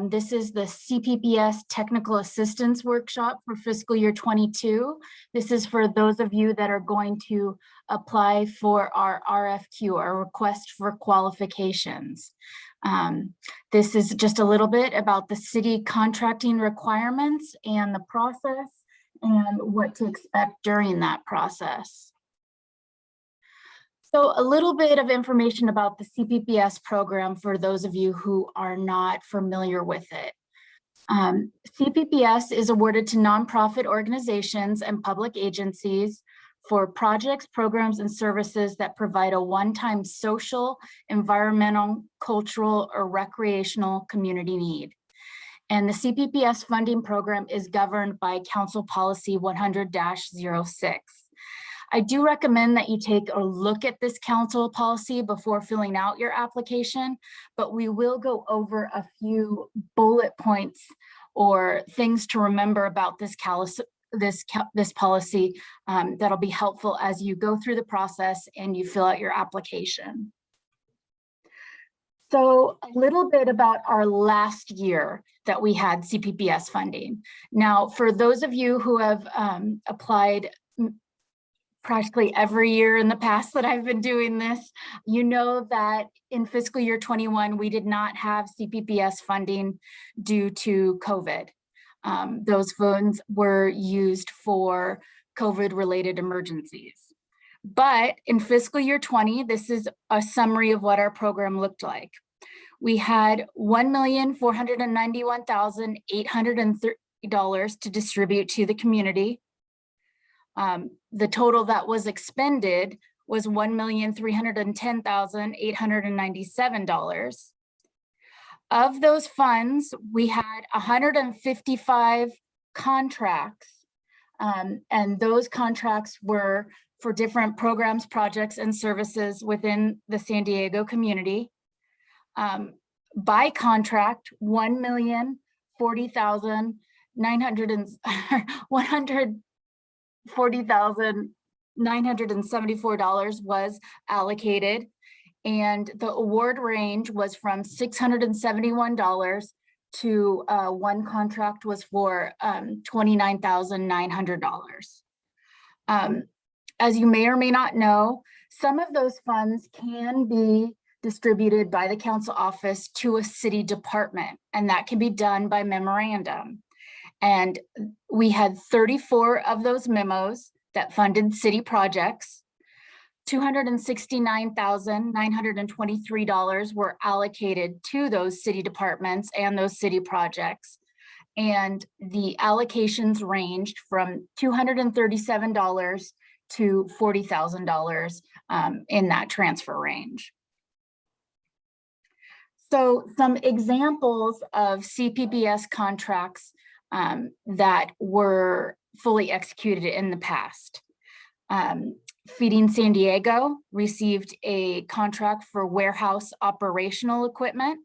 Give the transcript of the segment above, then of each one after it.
This is the CPPS Technical Assistance Workshop for fiscal year 22. This is for those of you that are going to apply for our RFQ, our Request for Qualifications. This is just a little bit about the city contracting requirements and the process and what to expect during that process. So a little bit of information about the CPPS program for those of you who are not familiar with it. CPPS is awarded to nonprofit organizations and public agencies for projects, programs, and services that provide a one-time social, environmental, cultural, or recreational community need. And the CPPS Funding Program is governed by Council Policy 100-06. I do recommend that you take a look at this council policy before filling out your application, but we will go over a few bullet points or things to remember about this policy that'll be helpful as you go through the process and you fill out your application. So a little bit about our last year that we had CPPS funding. Now, for those of you who have applied practically every year in the past that I've been doing this, you know that in fiscal year 21, we did not have CPPS funding due to COVID. Those funds were used for COVID-related emergencies. But in fiscal year 20, this is a summary of what our program looked like. We had $1,491,830 to distribute to the community. The total that was expended was $1,310,897. Of those funds, we had 155 contracts, and those contracts were for different programs, projects, and services within the San Diego community. By contract, $1,040,974 was allocated, and the award range was from $671 to one contract was for $29,900. As you may or may not know, some of those funds can be distributed by the council office to a city department, and that can be done by memorandum. And we had 34 of those memos that funded city projects. $269,923 were allocated to those city departments and those city projects. And the allocations ranged from $237 to $40,000 in that transfer range. So some examples of CPPS contracts that were fully executed in the past. Feeding San Diego received a contract for warehouse operational equipment.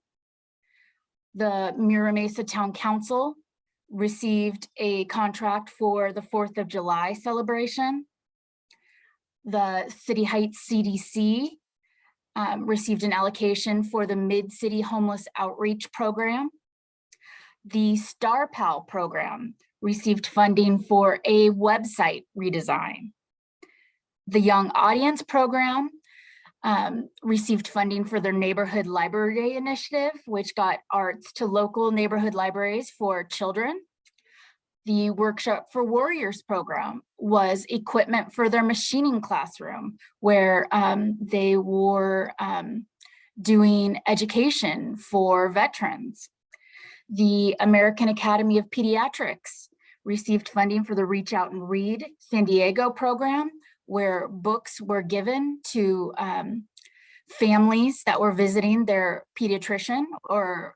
The Mira Mesa Town Council received a contract for the 4th of July celebration. The City Heights CDC received an allocation for the Mid-City Homeless Outreach Program. The Star Pal program received funding for a website redesign. The Young Audience program received funding for their Neighborhood Library Initiative, which got arts to local neighborhood libraries for children. The Workshop for Warriors program was equipment for their machining classroom, where they were doing education for veterans. The American Academy of Pediatrics received funding for the Reach Out and Read San Diego program, where books were given to families that were visiting their pediatrician or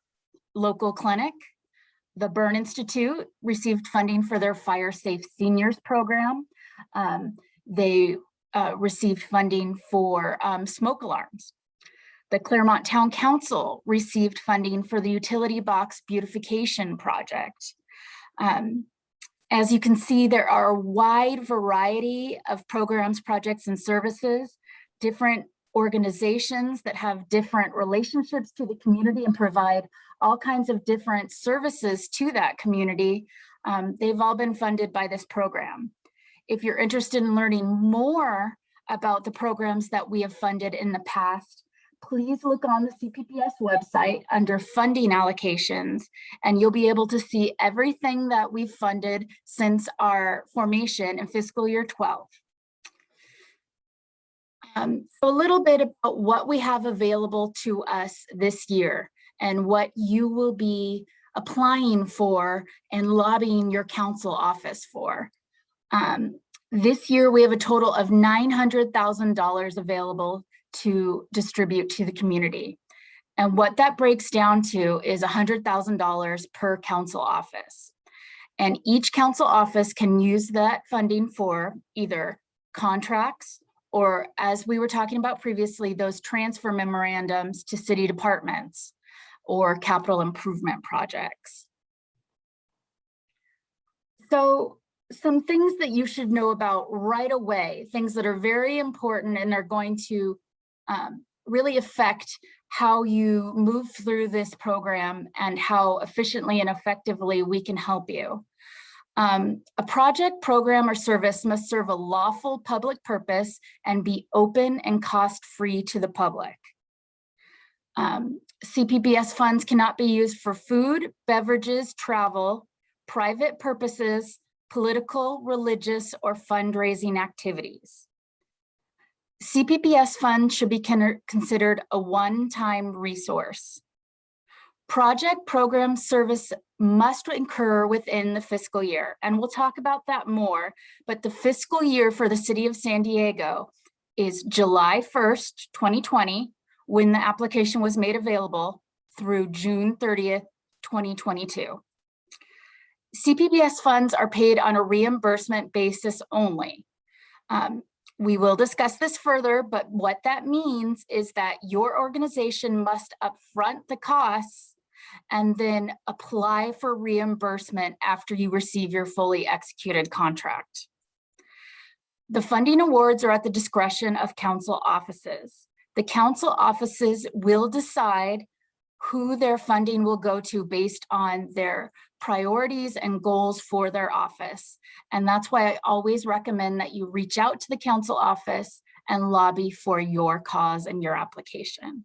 local clinic. The Burn Institute received funding for their Fire Safe Seniors program. They received funding for smoke alarms. The Claremont Town Council received funding for the Utility Box Beautification Project. As you can see, there are a wide variety of programs, projects, and services, different organizations that have different relationships to the community and provide all kinds of different services to that community. They've all been funded by this program. If you're interested in learning more about the programs that we have funded in the past, please look on the CPPS website under funding allocations, and you'll be able to see everything that we've funded since our formation in fiscal year 12. So a little bit about what we have available to us this year and what you will be applying for and lobbying your council office for. This year, we have a total of $900,000 available to distribute to the community. And what that breaks down to is $100,000 per council office. And each council office can use that funding for either contracts or, as we were talking about previously, those transfer memorandums to city departments or capital improvement projects. So some things that you should know about right away, things that are very important and are going to really affect how you move through this program and how efficiently and effectively we can help you. A project, program, or service must serve a lawful public purpose and be open and cost-free to the public. CPPS funds cannot be used for food, beverages, travel, private purposes, political, religious, or fundraising activities. CPPS funds should be considered a one-time resource. Project, program, service must incur within the fiscal year, and we'll talk about that more, but the fiscal year for the City of San Diego is July 1st, 2020, when the application was made available, through June 30th, 2022. CPPS funds are paid on a reimbursement basis only. We will discuss this further, but what that means is that your organization must upfront the costs and then apply for reimbursement after you receive your fully executed contract. The funding awards are at the discretion of council offices. The council offices will decide who their funding will go to based on their priorities and goals for their office. And that's why I always recommend that you reach out to the council office and lobby for your cause and your application.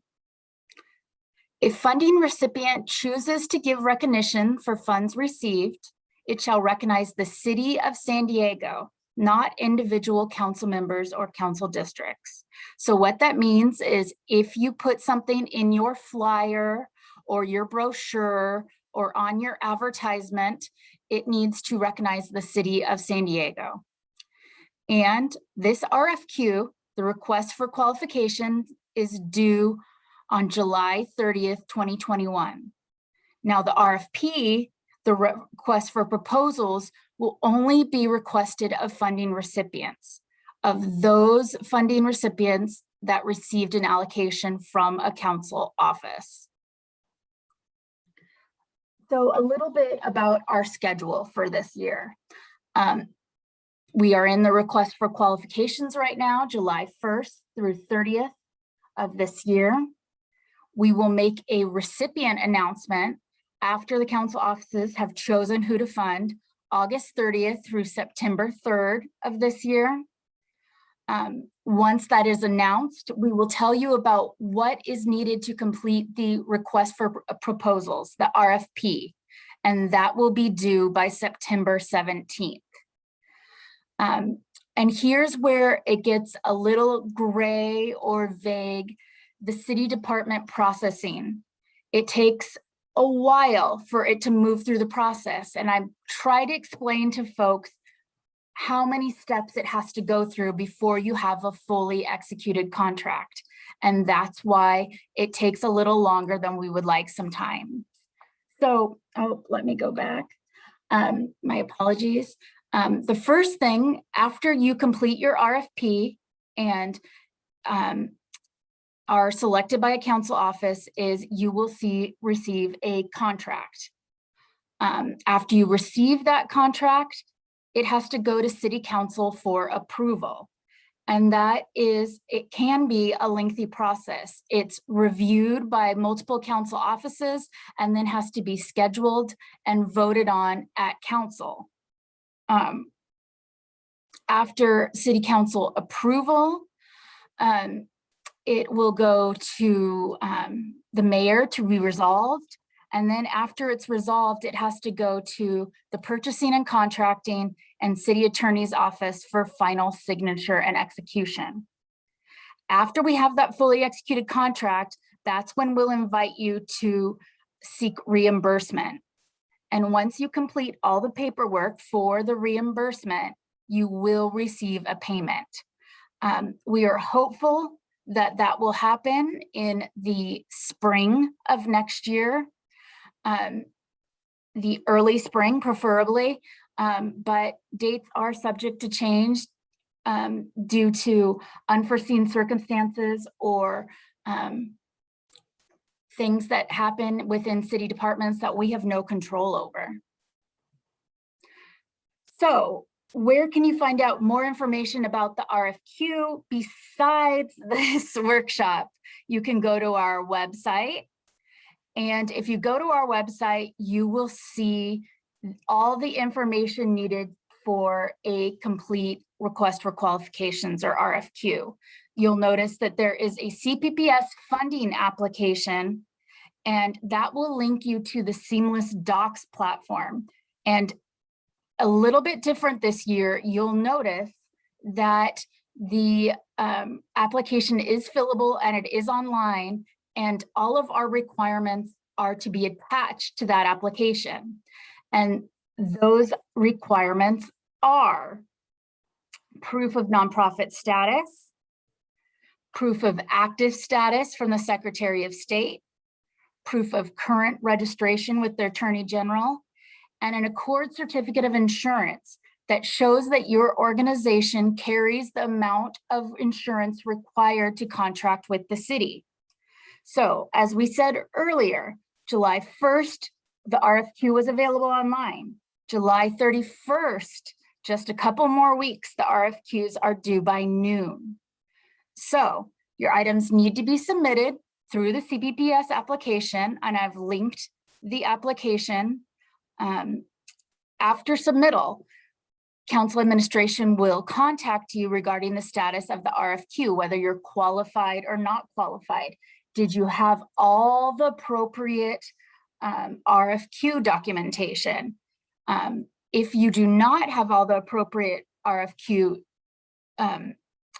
If funding recipient chooses to give recognition for funds received, it shall recognize the City of San Diego, not individual council members or council districts. So what that means is if you put something in your flyer or your brochure or on your advertisement, it needs to recognize the City of San Diego. And this RFQ, the request for qualifications, is due on July 30th, 2021. Now the RFP, the request for proposals, will only be requested of funding recipients, of those funding recipients that received an allocation from a council office. So a little bit about our schedule for this year. We are in the request for qualifications right now, July 1st through 30th of this year. We will make a recipient announcement after the council offices have chosen who to fund, August 30th through September 3rd of this year. Once that is announced, we will tell you about what is needed to complete the request for proposals, the RFP, and that will be due by September 17th. And here's where it gets a little gray or vague, the city department processing. It takes a while for it to move through the process, and I try to explain to folks how many steps it has to go through before you have a fully executed contract. And that's why it takes a little longer than we would like sometimes. So, let me go back. My apologies. The first thing, after you complete your RFP and are selected by a council office, is you will receive a contract. After you receive that contract, it has to go to city council for approval. And that is, it can be a lengthy process. It's reviewed by multiple council offices and then has to be scheduled and voted on at council. After city council approval, it will go to the mayor to be resolved. And then after it's resolved, it has to go to the purchasing and contracting and city attorney's office for final signature and execution. After we have that fully executed contract, that's when we'll invite you to seek reimbursement. And once you complete all the paperwork for the reimbursement, you will receive a payment. We are hopeful that that will happen in the spring of next year, the early spring preferably, but dates are subject to change due to unforeseen circumstances or things that happen within city departments that we have no control over. So where can you find out more information about the RFQ besides this workshop? You can go to our website. And if you go to our website, you will see all the information needed for a complete request for qualifications or RFQ. You'll notice that there is a CPPS funding application, and that will link you to the Seamless Docs platform. And a little bit different this year, you'll notice that the application is fillable and it is online, and all of our requirements are to be attached to that application. And those requirements are proof of nonprofit status, proof of active status from the Secretary of State, proof of current registration with the Attorney General, and an Accord certificate of insurance that shows that your organization carries the amount of insurance required to contract with the city. So as we said earlier, July 1st, the RFQ was available online. July 31st, just a couple more weeks, the RFQs are due by noon. So your items need to be submitted through the CPPS application, and I've linked the application. After submittal, council administration will contact you regarding the status of the RFQ, whether you're qualified or not qualified. Did you have all the appropriate RFQ documentation? If you do not have all the appropriate RFQ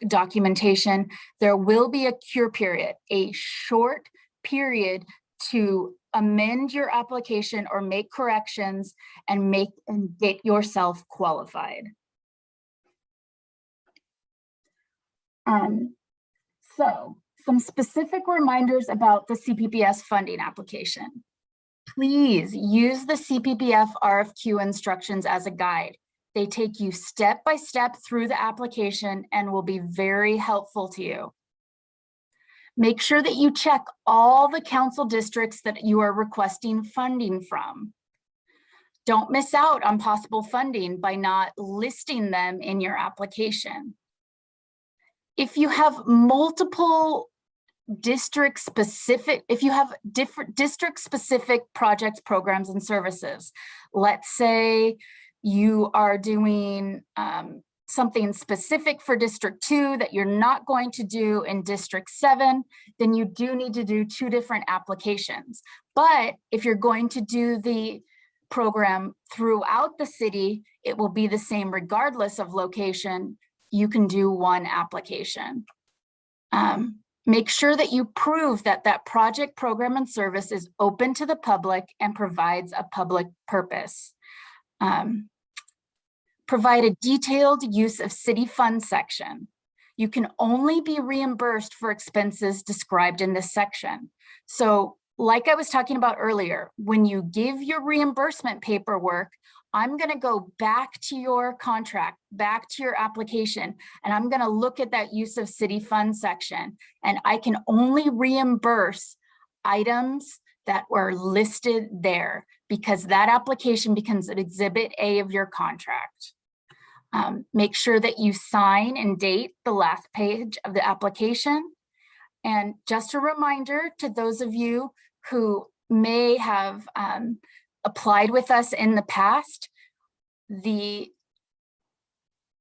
documentation, there will be a cure period, a short period to amend your application or make corrections and get yourself qualified. So some specific reminders about the CPPS funding application. Please use the CPPF RFQ instructions as a guide. They take you step by step through the application and will be very helpful to you. Make sure that you check all the council districts that you are requesting funding from. Don't miss out on possible funding by not listing them in your application. If you have multiple district specific, if you have different district specific projects, programs, and services, let's say you are doing something specific for District 2 that you're not going to do in District 7, then you do need to do 2 different applications. But if you're going to do the program throughout the city, it will be the same regardless of location. You can do 1 application. Make sure that you prove that that project, program, and service is open to the public and provides a public purpose. Provide a detailed use of city funds section. You can only be reimbursed for expenses described in this section. So like I was talking about earlier, when you give your reimbursement paperwork, I'm gonna go back to your contract, back to your application, and I'm gonna look at that use of city funds section, and I can only reimburse items that were listed there because that application becomes an Exhibit A of your contract. Make sure that you sign and date the last page of the application. And just a reminder to those of you who may have applied with us in the past, the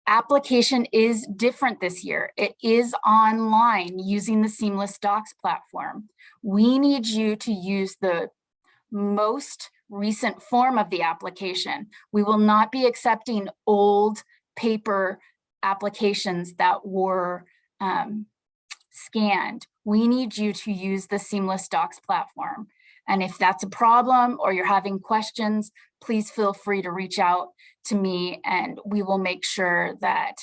application is different this year. It is online using the Seamless Docs platform. We need you to use the most recent form of the application. We will not be accepting old paper applications that were scanned. We need you to use the Seamless Docs platform. And if that's a problem or you're having questions, please feel free to reach out to me and we will make sure that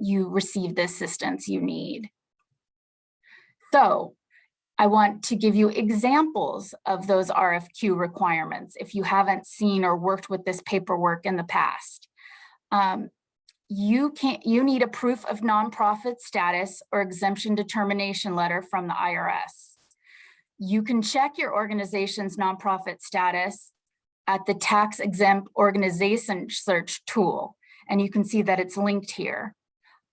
you receive the assistance you need. So I want to give you examples of those RFQ requirements if you haven't seen or worked with this paperwork in the past. You need a proof of nonprofit status or exemption determination letter from the IRS. You can check your organization's nonprofit status at the tax exempt organization search tool, and you can see that it's linked here.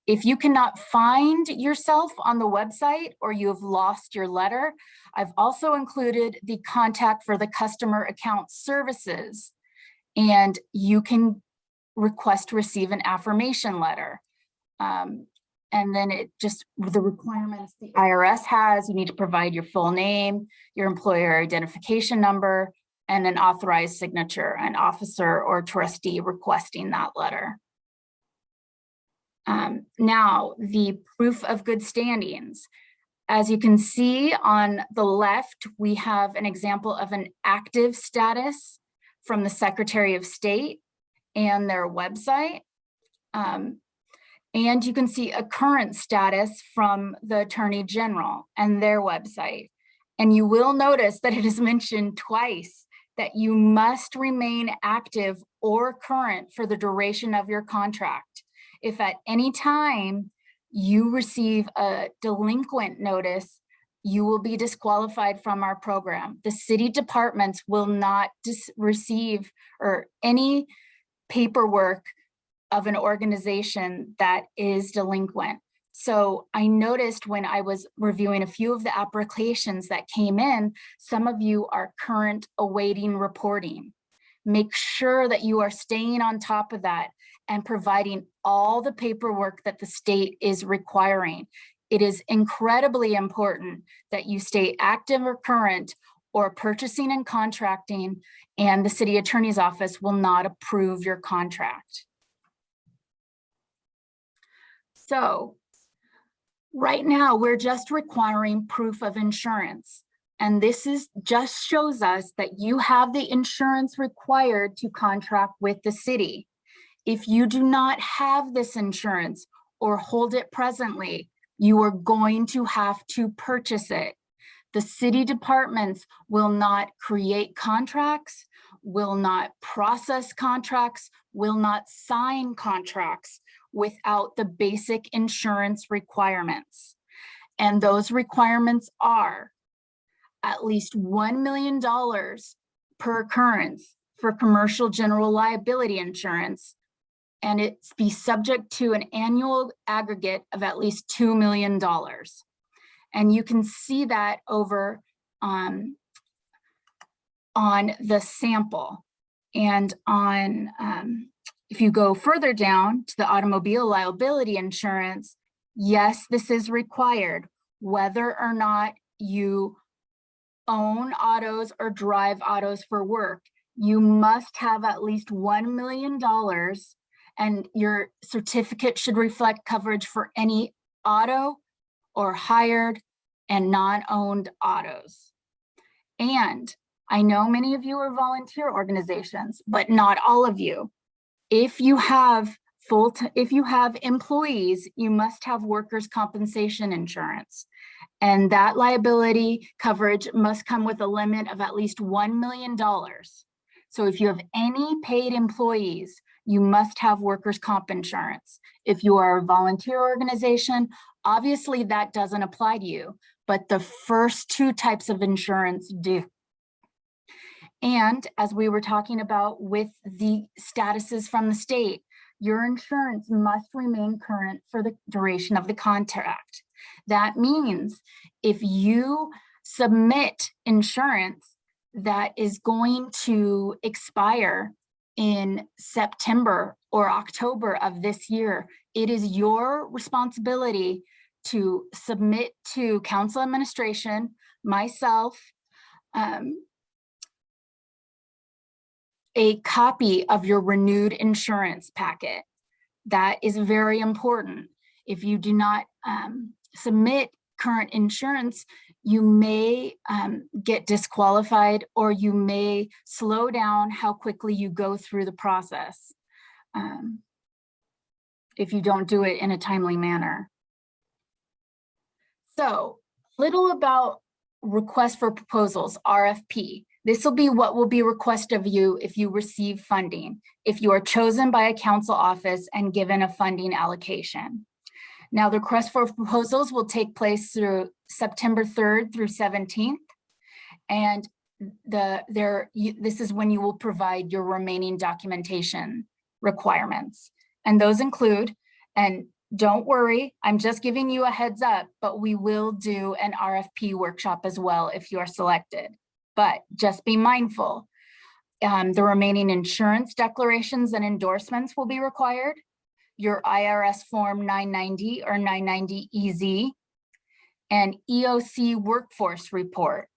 If you cannot find yourself on the website or you have lost your letter, I've also included the contact for the customer account services, and you can request to receive an affirmation letter. And then the requirements the IRS has, you need to provide your full name, your employer identification number, and an authorized signature, an officer or trustee requesting that letter. Now, the proof of good standings. As you can see on the left, we have an example of an active status from the Secretary of State and their website. And you can see a current status from the Attorney General and their website. And you will notice that it is mentioned twice that you must remain active or current for the duration of your contract. If at any time you receive a delinquent notice, you will be disqualified from our program. The city departments will not receive or any paperwork of an organization that is delinquent. So I noticed when I was reviewing a few of the applications that came in, some of you are current awaiting reporting. Make sure that you are staying on top of that and providing all the paperwork that the state is requiring. It is incredibly important that you stay active or current, or purchasing and contracting, and the city attorney's office will not approve your contract. So right now we're just requiring proof of insurance. And this just shows us that you have the insurance required to contract with the city. If you do not have this insurance or hold it presently, you are going to have to purchase it. The city departments will not create contracts, will not process contracts, will not sign contracts without the basic insurance requirements. And those requirements are at least $1 million per occurrence for commercial general liability insurance, and it's be subject to an annual aggregate of at least $2 million. And you can see that over on the sample. And on, if you go further down to the automobile liability insurance, yes, this is required, whether or not you own autos or drive autos for work. You must have at least $1 million, and your certificate should reflect coverage for any auto or hired and non-owned autos. And I know many of you are volunteer organizations, but not all of you. If you have employees, you must have workers' compensation insurance. And that liability coverage must come with a limit of at least $1 million. So if you have any paid employees, you must have workers' comp insurance. If you are a volunteer organization, obviously that doesn't apply to you, but the first two types of insurance do. And as we were talking about with the statuses from the state, your insurance must remain current for the duration of the contract. That means if you submit insurance that is going to expire in September or October of this year, it is your responsibility to submit to council administration, myself, a copy of your renewed insurance packet. That is very important. If you do not submit current insurance, you may get disqualified, or you may slow down how quickly you go through the process if you don't do it in a timely manner. So, little about request for proposals, RFP. This will be what will be requested of you if you receive funding, if you are chosen by a council office and given a funding allocation. Now, the request for proposals will take place through September 3rd through 17th. And this is when you will provide your remaining documentation requirements. And those include, and don't worry, I'm just giving you a heads up, but we will do an RFP workshop as well if you are selected. But just be mindful, the remaining insurance declarations and endorsements will be required, your IRS Form 990 or 990 EZ, an EOC workforce report,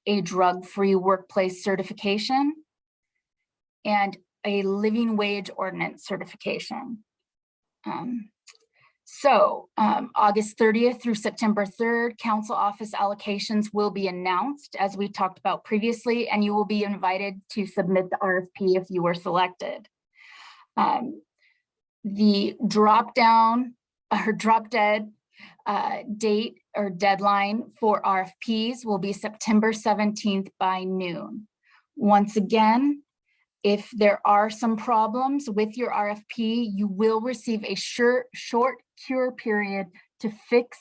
a drug-free workplace certification, and a living wage ordinance certification. August 30th through September 3rd, council office allocations will be announced, as we talked about previously, and you will be invited to submit the RFP if you were selected. The drop dead date or deadline for RFPs will be September 17th by noon. Once again, if there are some problems with your RFP, you will receive a short cure period to fix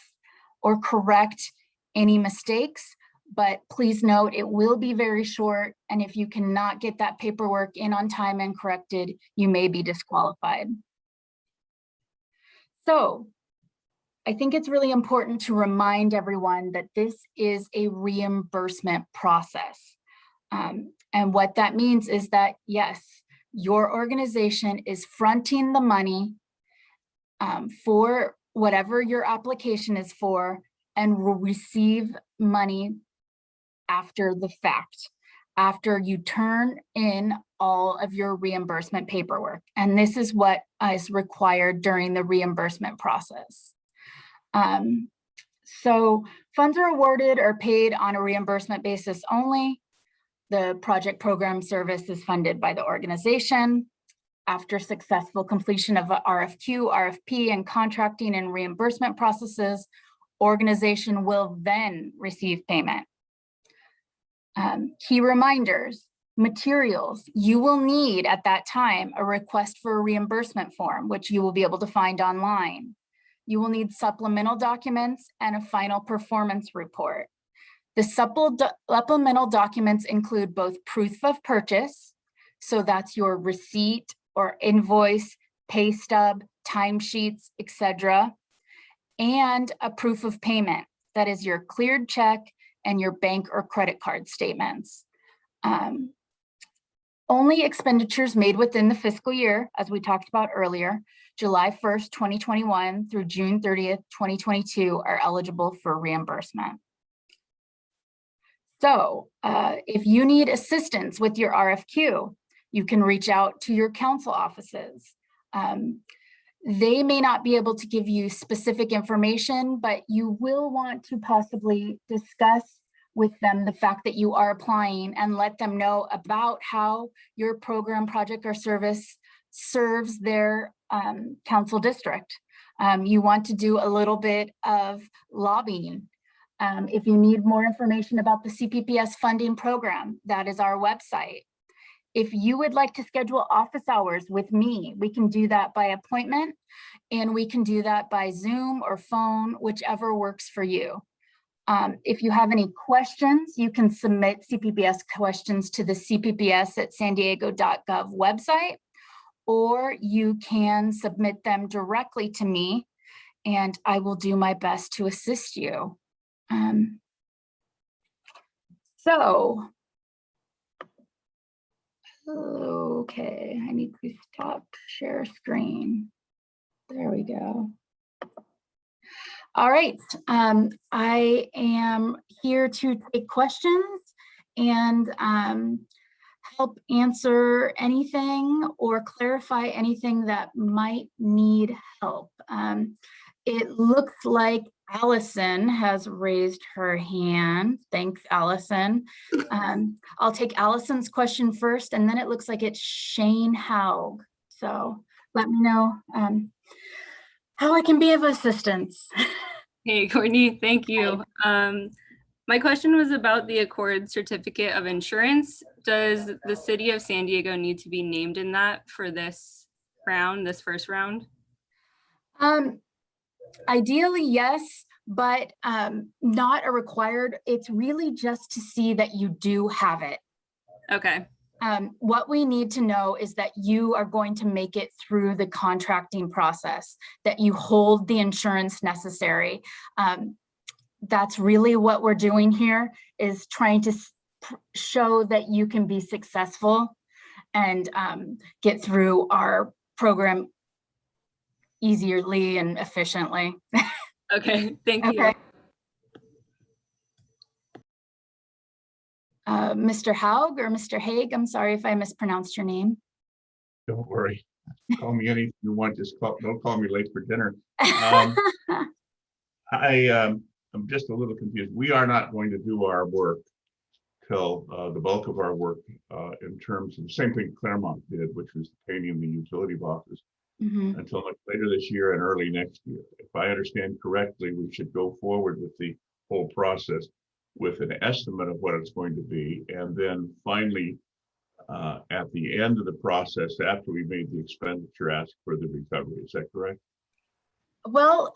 or correct any mistakes, but please note it will be very short, and if you cannot get that paperwork in on time and corrected, you may be disqualified. So, I think it's really important to remind everyone that this is a reimbursement process. And what that means is that, yes, your organization is fronting the money for whatever your application is for, and will receive money after the fact, after you turn in all of your reimbursement paperwork. And this is what is required during the reimbursement process. So funds are awarded or paid on a reimbursement basis only. The project program service is funded by the organization. After successful completion of a RFQ, RFP, and contracting and reimbursement processes, organization will then receive payment. Key reminders, materials. You will need at that time a request for a reimbursement form, which you will be able to find online. You will need supplemental documents and a final performance report. The supplemental documents include both proof of purchase, so that's your receipt or invoice, pay stub, timesheets, etc., and a proof of payment, that is your cleared check and your bank or credit card statements. Only expenditures made within the fiscal year, as we talked about earlier, July 1st, 2021 through June 30th, 2022 are eligible for reimbursement. So if you need assistance with your RFQ, you can reach out to your council offices. They may not be able to give you specific information, but you will want to possibly discuss with them the fact that you are applying and let them know about how your program, project, or service serves their council district. You want to do a little bit of lobbying. If you need more information about the CPPS Funding Program, that is our website. If you would like to schedule office hours with me, we can do that by appointment, and we can do that by Zoom or phone, whichever works for you. If you have any questions, you can submit CPPS questions to the CPPS@sandiego.gov website, or you can submit them directly to me, and I will do my best to assist you. Okay, I need to stop share screen. There we go. All right, I am here to take questions and help answer anything or clarify anything that might need help. It looks like Allison has raised her hand. Thanks, Allison. I'll take Allison's question first, and then it looks like it's Shane Haug. So let me know how I can be of assistance. Hey, Courtney, thank you. My question was about the Accord Certificate of Insurance. Does the city of San Diego need to be named in that for this round, this first round? Ideally, yes, but not a required. It's really just to see that you do have it. Okay. What we need to know is that you are going to make it through the contracting process, that you hold the insurance necessary. That's really what we're doing here, is trying to show that you can be successful and get through our program easily and efficiently. Okay, thank you. Mr. Haug or Mr. Haig, I'm sorry if I mispronounced your name. Don't worry. Call me anything you want. Just don't call me late for dinner. I'm just a little confused. We are not going to do our work till the bulk of our work in terms of the same thing Claremont did, which was painting the utility boxes, until much later this year and early next year. If I understand correctly, we should go forward with the whole process with an estimate of what it's going to be, and then finally at the end of the process, after we made the expenditure, ask for the recovery. Is that correct? Well,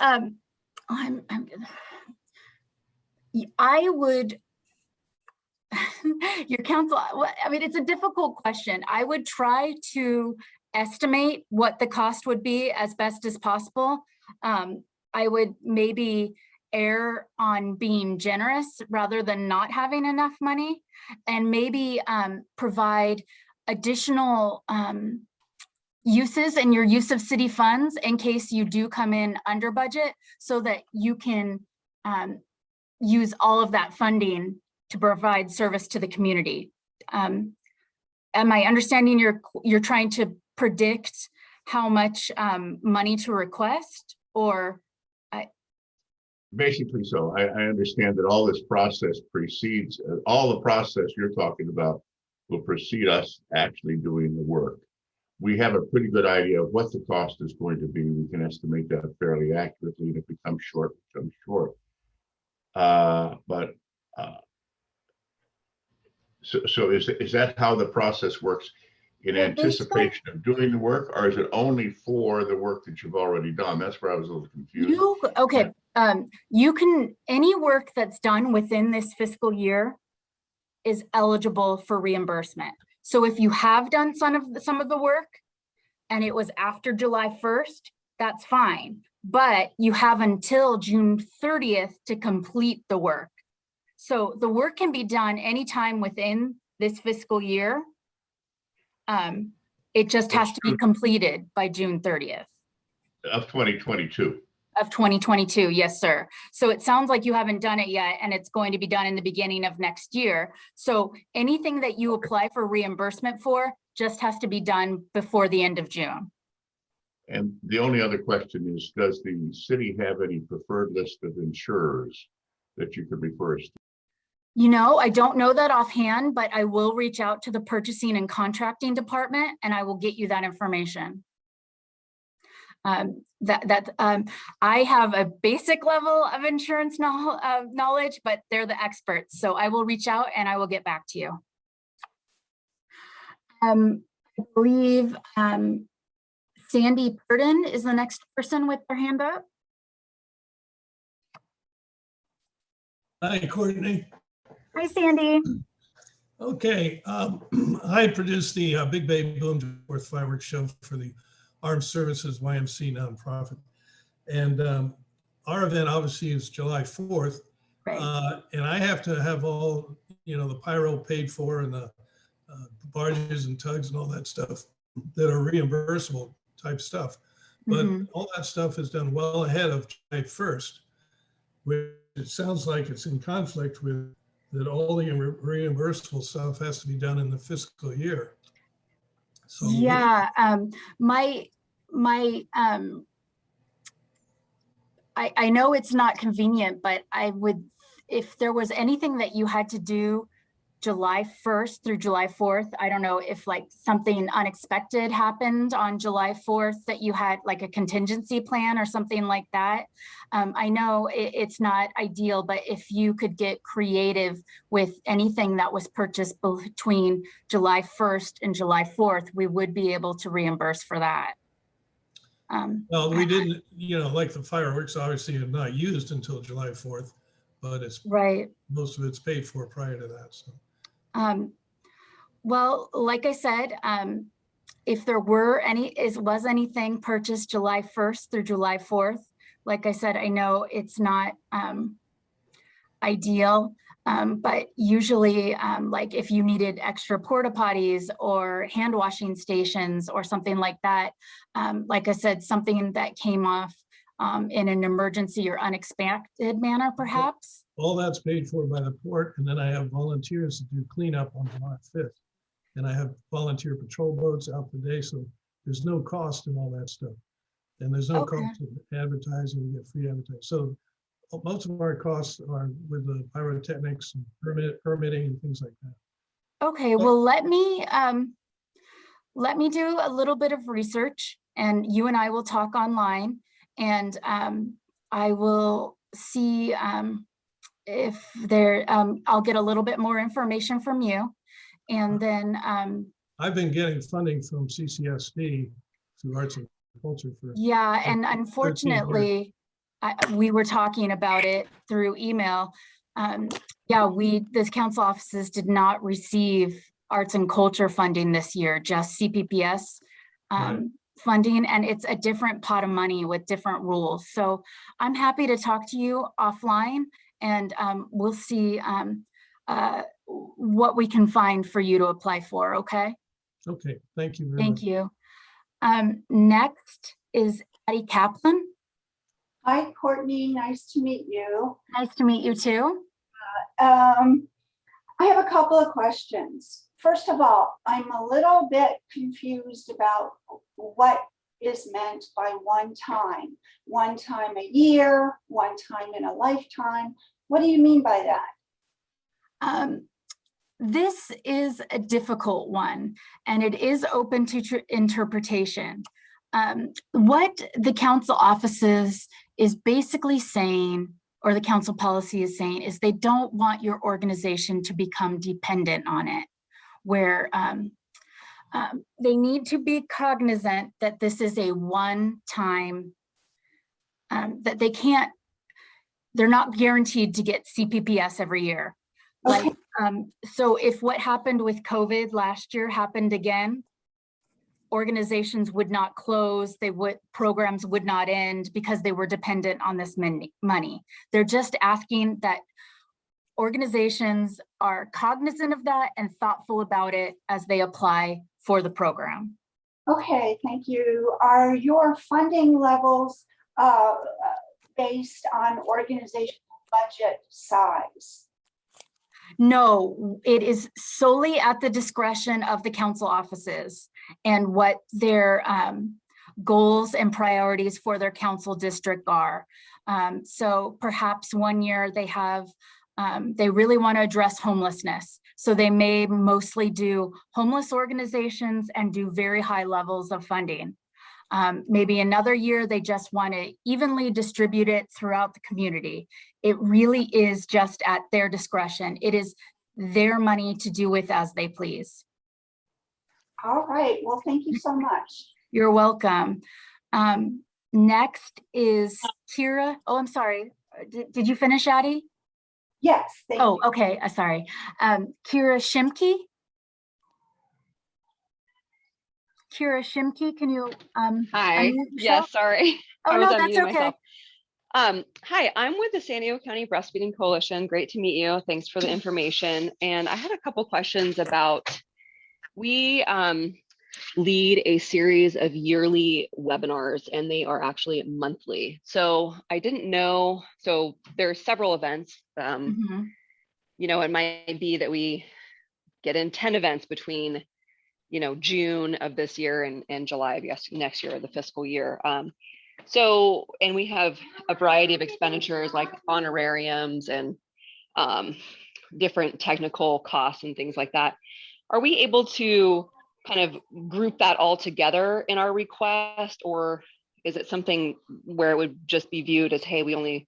I would, your counsel, I mean, it's a difficult question. I would try to estimate what the cost would be as best as possible. I would maybe err on being generous rather than not having enough money, and maybe provide additional uses in your use of city funds in case you do come in under budget, so that you can use all of that funding to provide service to the community. Am I understanding you're trying to predict how much money to request, or? Basically so. I understand that all this process precedes, all the process you're talking about will precede us actually doing the work. We have a pretty good idea of what the cost is going to be. We can estimate that fairly accurately, and if it comes short, it comes short. So is that how the process works, in anticipation of doing the work, or is it only for the work that you've already done? That's where I was a little confused. You can, any work that's done within this fiscal year is eligible for reimbursement. So if you have done some of the work and it was after July 1st, that's fine. But you have until June 30th to complete the work. So the work can be done anytime within this fiscal year. It just has to be completed by June 30th. Of 2022. Of 2022, yes, sir. So it sounds like you haven't done it yet, and it's going to be done in the beginning of next year. So anything that you apply for reimbursement for just has to be done before the end of June. And the only other question is, does the city have any preferred list of insurers that you could refer us to? You know, I don't know that offhand, but I will reach out to the purchasing and contracting department, and I will get you that information. I have a basic level of insurance knowledge, but they're the experts. So I will reach out and I will get back to you. I believe Sandy Purden is the next person with their hand up. Hi, Courtney. Hi, Sandy. Okay, I produced the Big Bay Boom 4th fireworks show for the Armed Services YMC nonprofit. And our event obviously is July 4th. Right. And I have to have all, the pyro paid for and the barges and tugs and all that stuff that are reimbursable type stuff. But all that stuff is done well ahead of July 1st, which it sounds like it's in conflict with that all the reimbursable stuff has to be done in the fiscal year. So Yeah, I know it's not convenient, but I would, if there was anything that you had to do July 1st through July 4th, I don't know if like something unexpected happened on July 4th that you had like a contingency plan or something like that. I know it's not ideal, but if you could get creative with anything that was purchased between July 1st and July 4th, we would be able to reimburse for that. well, we didn't, like the fireworks obviously are not used until July 4th, but it's right. Most of it's paid for prior to that. So. Well, like I said, if there were was anything purchased July 1st through July 4th, like I said, I know it's not ideal, but usually like if you needed extra porta potties or hand washing stations or something like that, like I said, something that came off in an emergency or unexpected manner, perhaps. All that's paid for by the port, and then I have volunteers to do cleanup on July 5th. And I have volunteer patrol boats out today, so there's no cost in all that stuff. And there's no cost of advertising, we get free advertising. So most of our costs are with the pyrotechnics and permitting and things like that. Okay, well, let me do a little bit of research, and you and I will talk online, and I will see if there, I'll get a little bit more information from you. And then I've been getting funding from CCSD through Arts and Culture for and unfortunately we were talking about it through email. This council offices did not receive arts and culture funding this year, just CPPS funding, and it's a different pot of money with different rules. So I'm happy to talk to you offline, and we'll see what we can find for you to apply for, okay? Okay, thank you very much. Thank you. Next is Addie Kaplan. Hi, Courtney, nice to meet you. Nice to meet you too. I have a couple of questions. First of all, I'm a little bit confused about what is meant by one time a year, one time in a lifetime. What do you mean by that? This is a difficult one, and it is open to interpretation. What the council offices is basically saying, or the council policy is saying, is they don't want your organization to become dependent on it, where they need to be cognizant that this is a one-time, that they're not guaranteed to get CPPS every year. Okay. Like, so if what happened with COVID last year happened again, organizations would not close, programs would not end because they were dependent on this money. They're just asking that organizations are cognizant of that and thoughtful about it as they apply for the program. Okay, thank you. Are your funding levels based on organizational budget size? No, it is solely at the discretion of the council offices and what their goals and priorities for their council district are. So perhaps one year they have, they really want to address homelessness. So they may mostly do homeless organizations and do very high levels of funding. Maybe another year they just want to evenly distribute it throughout the community. It really is just at their discretion. It is their money to do with as they please. All right, well, thank you so much. You're welcome. Next is Kira. Oh, I'm sorry. Did you finish, Addie? Yes, thank Oh, you. okay, sorry. Kira Shimke? Kira Shimke, can you Hi. unmute Yes, yourself? sorry. Oh, I was no, that's unmuting okay. myself. Hi, I'm with the San Diego County Breastfeeding Coalition. Great to meet you. Thanks for the information. And I had a couple questions about, we lead a series of yearly webinars, and they are actually monthly. So I didn't know, so there are several events. Mhm. You know, it might be that we get in 10 events between, you know, June of this year and July of next year, the fiscal year. So, and we have a variety of expenditures like honorariums and different technical costs and things like that. Are we able to kind of group that all together in our request, or is it something where it would just be viewed as, hey, we only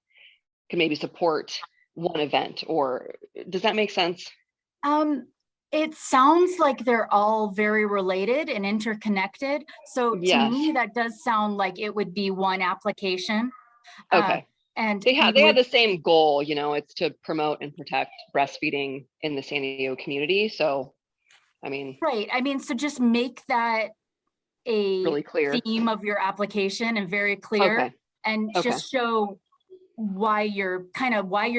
can maybe support one event, or does that make sense? It sounds like they're all very related and interconnected. So to Yes. me, that does sound like it would be one application. Okay. And They you have would, the same goal, you know, it's to promote and protect breastfeeding in the San Diego community. So, I mean, right. I mean, so just make that a really clear. theme of your application and very clear, Okay. and Okay. just show why you're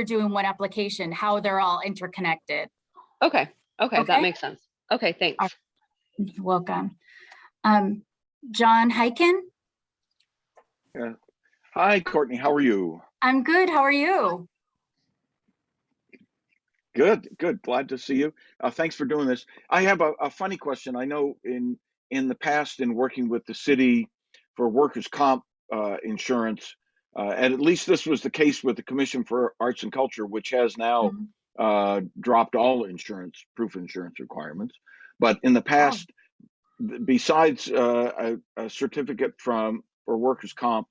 doing one application, how they're all interconnected. Okay. Okay. Okay. That makes sense. Okay. Thanks. You're welcome. John Hyken. Yeah. Hi, Courtney. How are you? I'm good. How are you? Good, good. Glad to see you. Thanks for doing this. I have a funny question. I know in the past, in working with the city for workers' comp insurance, and at least this was the case with the Commission for Arts and Culture, which has now dropped all proof insurance requirements. But in the past, besides a certificate for workers' comp,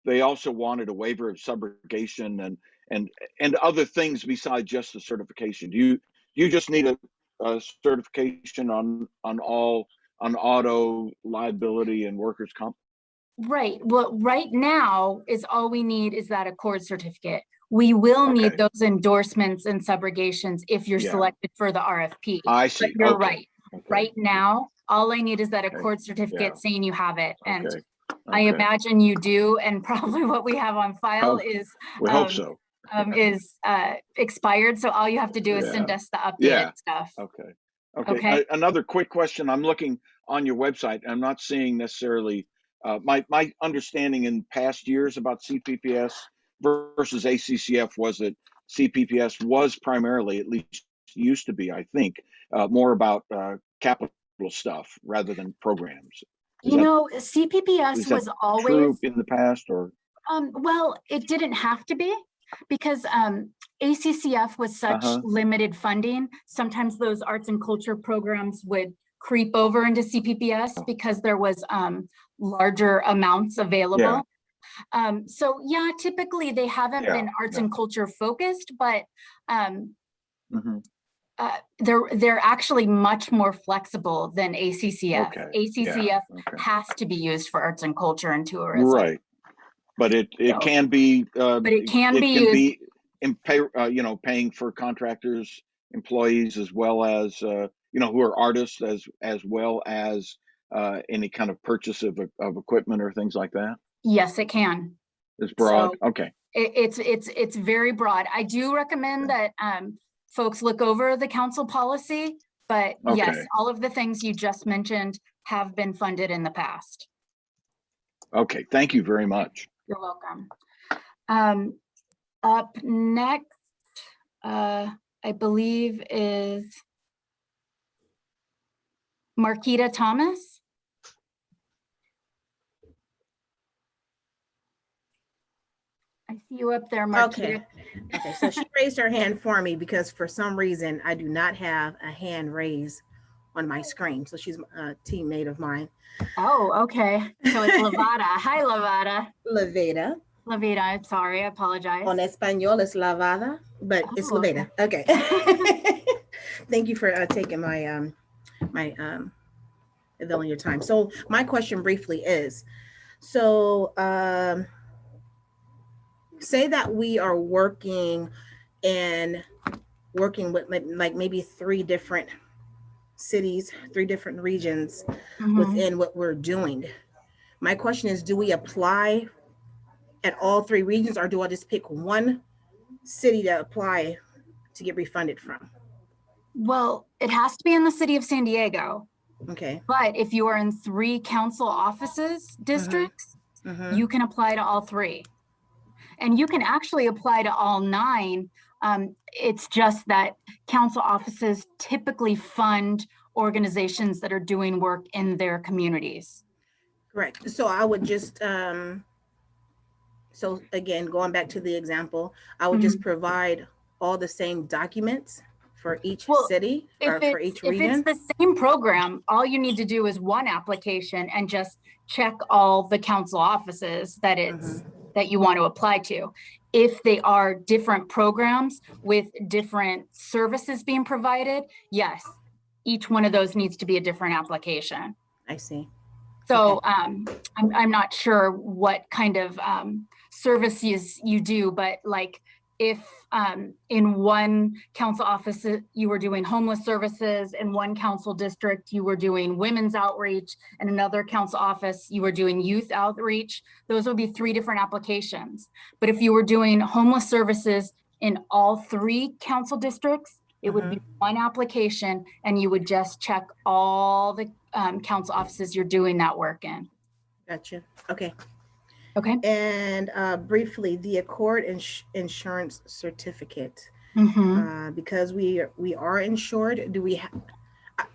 they also wanted a waiver of subrogation and other things besides just the certification. Do you just need a certification on auto liability and workers' comp? Right. Well, right now is all we need is that accord certificate. We will need Okay. those endorsements and subrogations if you're Yeah. selected for the RFP. I But see. you're Okay. right. Okay. Right now, all I need is that Okay. accord certificate Yeah. saying you have it. And Okay. I imagine you do. And probably what we have on file We hope so. is expired. So all you have to do is send Yeah. us the updated Yeah. stuff. Okay. Okay. Okay. Another quick question. I'm looking on your website. I'm not seeing necessarily my understanding in past years about CPPS versus ACCF was that CPPS was primarily, at least used to be, I think, more about capital stuff rather than programs. You know, CPPS Is that was always true in the past, or? well, it didn't have to be, because ACCF was such limited funding. Sometimes those arts and culture programs would creep over into CPPS because there was larger amounts available. So yeah, typically they haven't been arts and culture focused, but they're actually much more flexible than ACCF. ACCF has to be used for arts and culture and tourism. Right. But it can be, but it can be used in paying for contractors, employees, as well as who are artists, as well as any kind of purchase of equipment or things like that. Yes, it can. It's broad. So okay. It's very broad. I do recommend that folks look over the council policy, but yes, all of the things you just mentioned have been funded in the past. Okay, thank you very much. You're welcome. Up next, I believe is Marquita Thomas. I see you up there, Marquita. Okay, so she raised her hand for me because for some reason I do not have a hand raised on my screen. So she's a teammate of mine. Oh, okay. So it's Lavada. Hi, Lavada. Laveda. Laveda, I'm sorry, I apologize. On Espanol, it's Lavada, but it's Laveda. Okay. Thank you for taking my availing your time. So my question briefly is, so say that we are working and working with like maybe 3 different cities, 3 different regions within what we're doing. My question is, do we apply at all 3 regions, or do I just pick one city to apply to get refunded from? Well, it has to be in the city of San Diego. Okay. But if you are in 3 council offices districts, you can apply to all 3. And you can actually apply to all 9. It's just that council offices typically fund organizations that are doing work in their communities. Correct. So I would just, so again, going back to the example, I would just provide all the same documents for each city or for each region. If it's the same program, all you need to do is one application and just check all the council offices that it's that you want to apply to. If they are different programs with different services being provided, yes, each one of those needs to be a different application. I see. So I'm not sure what kind of services you do, but like if in one council office you were doing homeless services, in one council district you were doing women's outreach, and another council office you were doing youth outreach, those would be 3 different applications. But if you were doing homeless services in all 3 council districts, it would be one application, and you would just check all the council offices you're doing that work in. Gotcha. Okay. Okay. And briefly, the Accord insurance certificate, because we are insured, do we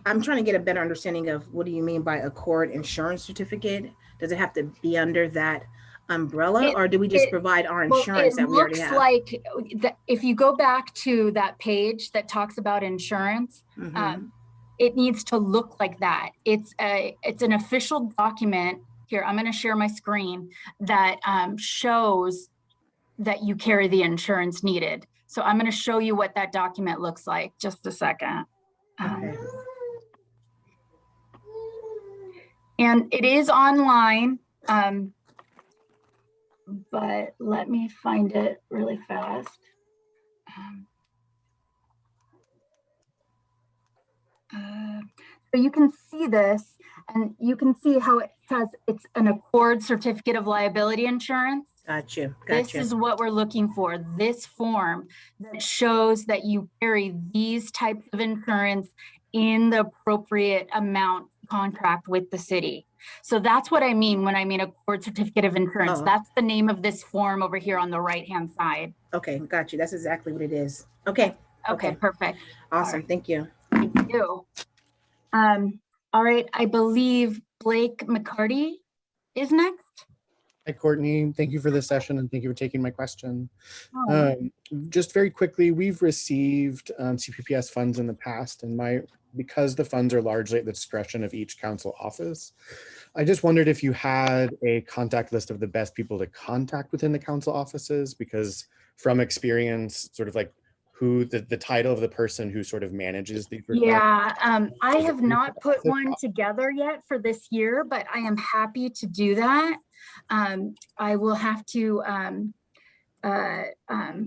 I'm trying to get a better understanding of what do you mean by Accord insurance certificate? Does it have to be under that umbrella, or do we just provide our insurance that we already have? It looks like if you go back to that page that talks about insurance, it needs to look like that. It's an official document. Here, I'm going to share my screen that shows that you carry the insurance needed. So I'm going to show you what that document looks like. Just a second. And it is online, but let me find it really fast. So you can see this, and you can see how it says it's an Accord certificate of liability insurance. Got you. This is what we're looking for, this form that shows that you carry these types of insurance in the appropriate amount contract with the city. So that's what I mean when I mean Accord certificate of insurance. That's the name of this form over here on the right-hand side. Okay, got you. That's exactly what it is. Okay. Okay, perfect. Awesome. Right. Thank you. Thank you. All right, I believe Blake McCarty is next. Hi, Courtney. Thank you for this session, and thank you for taking my question. Just very quickly, we've received CPPS funds in the past, and because the funds are largely at the discretion of each council office, I just wondered if you had a contact list of the best people to contact within the council offices, because from experience, sort of like who the title of the person who sort of manages the request. Yeah, I have not put one together yet for this year, but I am happy to do that. I will have to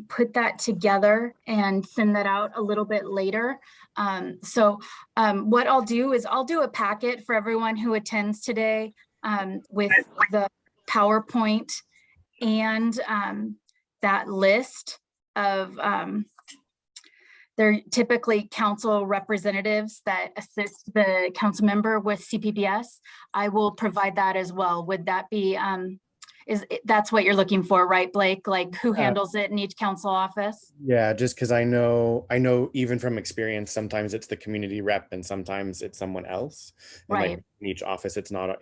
put that together and send that out a little bit later. So what I'll do is I'll do a packet for everyone who attends today with the PowerPoint and that list of they're typically council representatives that assist the council member with CPPS. I will provide that as well. Would that be, that's what you're looking for, right, Blake? Like who handles it in each council office? Yeah, just because I know even from experience, sometimes it's the community rep and sometimes it's someone else. And right. Like in each office, it's not,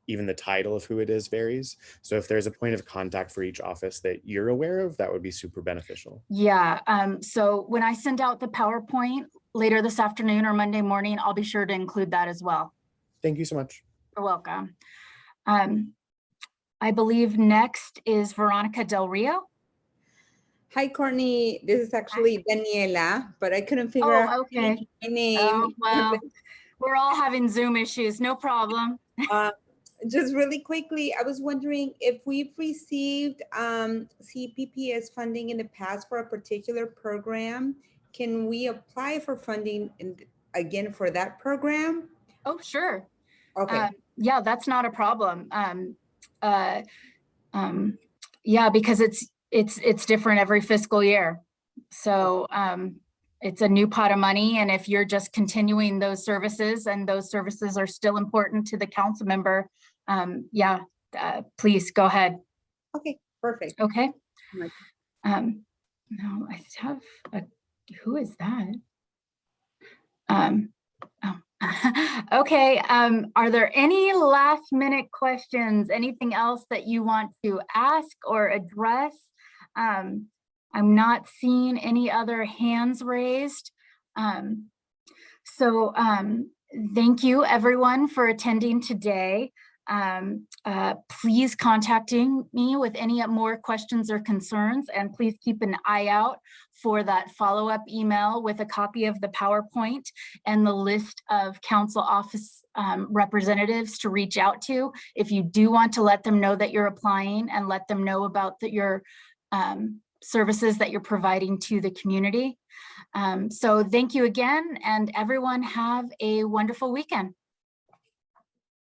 even the title of who it is varies. So if there's a point of contact for each office that you're aware of, that would be super beneficial. Yeah, so when I send out the PowerPoint later this afternoon or Monday morning, I'll be sure to include that as well. Thank you so much. You're welcome. I believe next is Veronica Del Rio. Hi, Courtney. This is actually Daniela, but I couldn't figure out my name. Well, we're all having Zoom issues. No problem. just really quickly, I was wondering if we've received CPPS funding in the past for a particular program, can we apply for funding again for that program? Oh, sure. Okay. Yeah, that's not a problem. Yeah, because it's different every fiscal year. So it's a new pot of money. And if you're just continuing those services and those services are still important to the council member, yeah, please go ahead. Okay, perfect. Okay. Right. No, I have who is that? Oh. Okay, are there any last minute questions? Anything else that you want to ask or address? I'm not seeing any other hands raised. Thank you everyone for attending today. Please contacting me with any more questions or concerns, and please keep an eye out for that follow-up email with a copy of the PowerPoint and the list of council office representatives to reach out to if you do want to let them know that you're applying and let them know about your services that you're providing to the community. So thank you again, and everyone have a wonderful weekend.